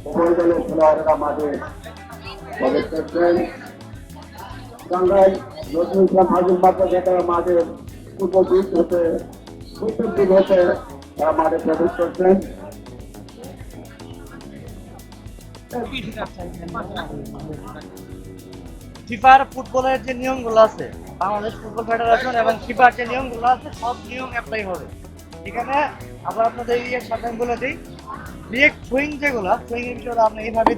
উভয় দলের খেলোয়াড়েরা মাঠে প্রবেশ করছেন। টাঙ্গাইল নজরুল ইসলাম হাজির মাদ্রাসা মাঠের পূর্ব দিক হতে উত্তর দিক হতে তারা মাঠে প্রবেশ করছেন। ফিফার ফুটবলের যে নিয়মগুলো আছে, বাংলাদেশ ফুটবল ফেডারেশন এবং ফিফার যে নিয়মগুলো আছে সব নিয়ম অ্যাপ্লাই হবে। এখানে আমরা আপনাদের ইয়ে সাথে বলে দিই, ডিরেক্ট থ্রোয়িং যেগুলো, থ্রোয়িং এর বিষয়ে আপনি এইভাবে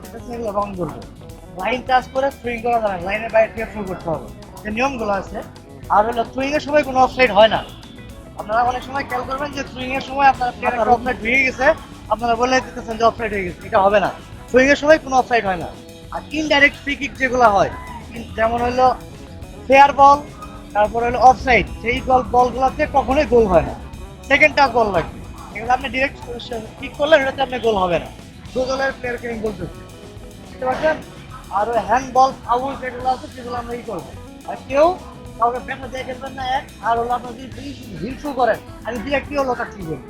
দিতেছেন এগুলো রং করবে। লাইন টাচ করে থ্রোয়িং করা যাবে, লাইনের বাইরে থেকে থ্রো করতে হবে, যে নিয়মগুলো আছে। আর হলো থ্রোয়িং এর সময় কোনো অফসাইড হয় না। আপনারা অনেক সময় খেয়াল করবেন যে থ্রোয়িং এর সময় আপনার প্লেয়ার অফসাইড হয়ে গেছে, আপনারা বলে দিতেছেন যে অফসাইড হয়ে গেছে, এটা হবে না। থ্রোয়িং এর সময় কোনো অফসাইড হয় না। আর ইনডাইরেক্ট ফ্রি কিক যেগুলো হয়, যেমন হলো ফেয়ার বল, তারপর হলো অফসাইড, সেই বলগুলোতে কখনোই গোল হয় না, সেকেন্ড টাচ বল লাগবে। এগুলো আপনি ডিরেক্ট কিক করলে এটাতে আপনার গোল হবে না। দু দলের প্লেয়ারকে বলতেছে, বুঝতে পারছেন? আর ওই হ্যান্ড বল ফাউল যেগুলো আছে সেগুলো আমরা করবো। আর কেউ কাউকে ব্যাটা দিয়ে খেলবেন না এক। আর হলো আপনার যদি হিল শু করেন, আমি ডিরেক্টলি হলো কাজ কি করবো।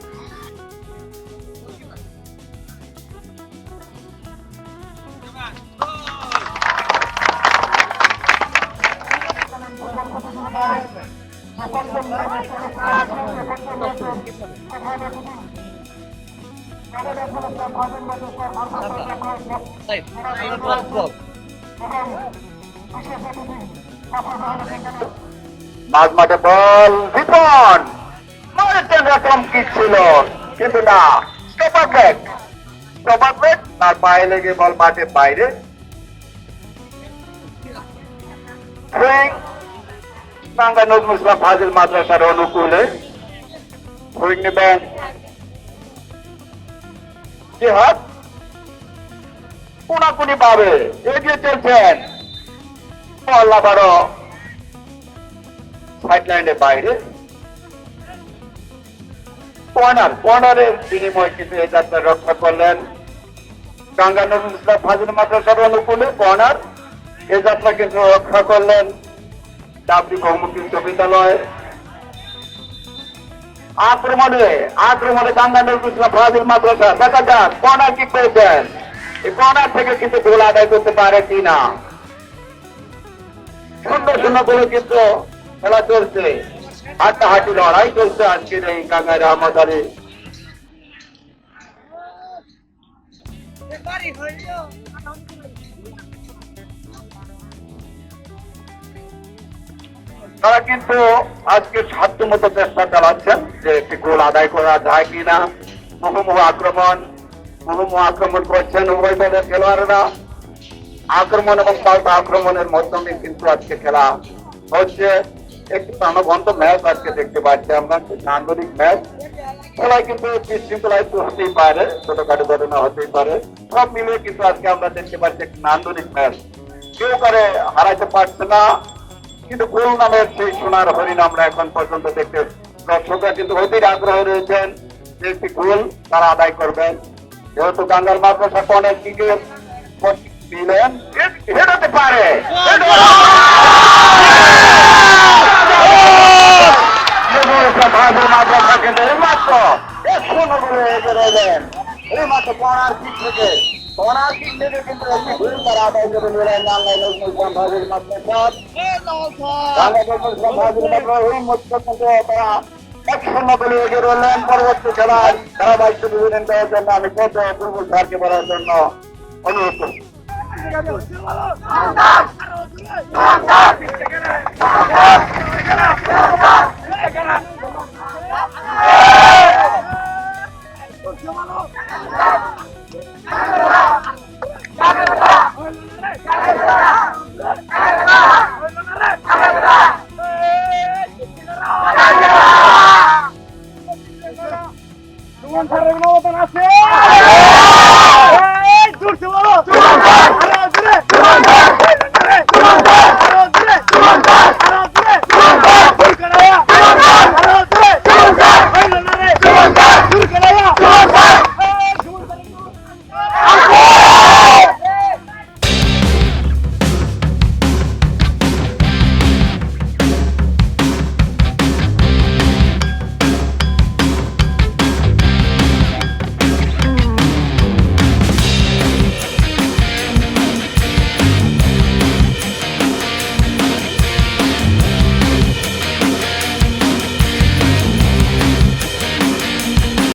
মাঝ মাঠে বল রিপন মারতেন রকম কি ছিল, কিন্তু না, স্টপার ব্রেক তার পায়ে লেগে বল মাঠে বাইরে। টাঙ্গাইল নজরুল ইসলাম ফাজিল মাদ্রাসার অনুকূলে থ্রোয়িং নেবেন জিহাদ, কোনাকুনি ভাবে এগিয়ে চলছেন, বল আবারও সাইড লাইনের বাইরে। কর্নারের বিনিময়ে কিন্তু এই যাত্রা রক্ষা করলেন টাঙ্গাইল নজরুল ইসলাম ফাজিল মাদ্রাসার অনুকূলে। কর্নার এই যাত্রা কিন্তু রক্ষা করলেন ডাবলি বহুমুখী উচ্চ বিদ্যালয়। আক্রমণে টাঙ্গাইল নজরুল ইসলাম ফাজিল মাদ্রাসা, দেখা যাক কর্নার কি পেয়েছেন, এই কর্নার থেকে কিন্তু গোল আদায় করতে পারে কিনা। শূন্য করে কিন্তু খেলা চলছে, হাড্ডাহাড্ডি লড়াই চলছে আজকের এই টাঙ্গাইল আহমদ আলী। তারা কিন্তু আজকে সাধ্যমতো চেষ্টা চালাচ্ছেন যে একটি গোল আদায় করা যায় কিনা। মুহুর্মুহু আক্রমণ করছেন উভয় দলের খেলোয়াড়েরা। আক্রমণ এবং পাল্টা আক্রমণের মাধ্যমে কিন্তু আজকে খেলা হচ্ছে। একটি প্রাণবন্ত ম্যাচ আজকে দেখতে পাচ্ছি আমরা, নান্দনিক ম্যাচ। খেলায় কিন্তু বিশৃঙ্খলায় তো হতেই পারে, ছোটখাটো ঘটনা হতেই পারে, সব মিলিয়ে কিন্তু আজকে আমরা দেখতে পাচ্ছি একটি নান্দনিক ম্যাচ। কেউ করে হারাইতে পারছে না, কিন্তু গোল নামের সেই সোনার হরিণ আমরা এখন পর্যন্ত দেখতে, দর্শকরা কিন্তু অধীর আগ্রহ রয়েছেন যে একটি গোল তারা আদায় করবেন। যেহেতু টাঙ্গাইল মাদ্রাসা অনেক দিকে দিলেন, হেড হতে পারে, মাদ্রাসাকে মাত্র 1-0 বলে এগিয়ে রইলেন। এই মাত্র কর্নার কিক থেকে কিন্তু একটি গোল তারা আদায় করে নিলেন টাঙ্গাইল নজরুল ইসলাম ফাজিল মাদ্রাসা। তারা 1-0 বলে এগিয়ে রইলেন। পরবর্তী খেলায় ধারাবাহিক বিনোদন দেওয়ার জন্য আমি ফুটবল স্যারকে বলার জন্য অনুরোধ করছি।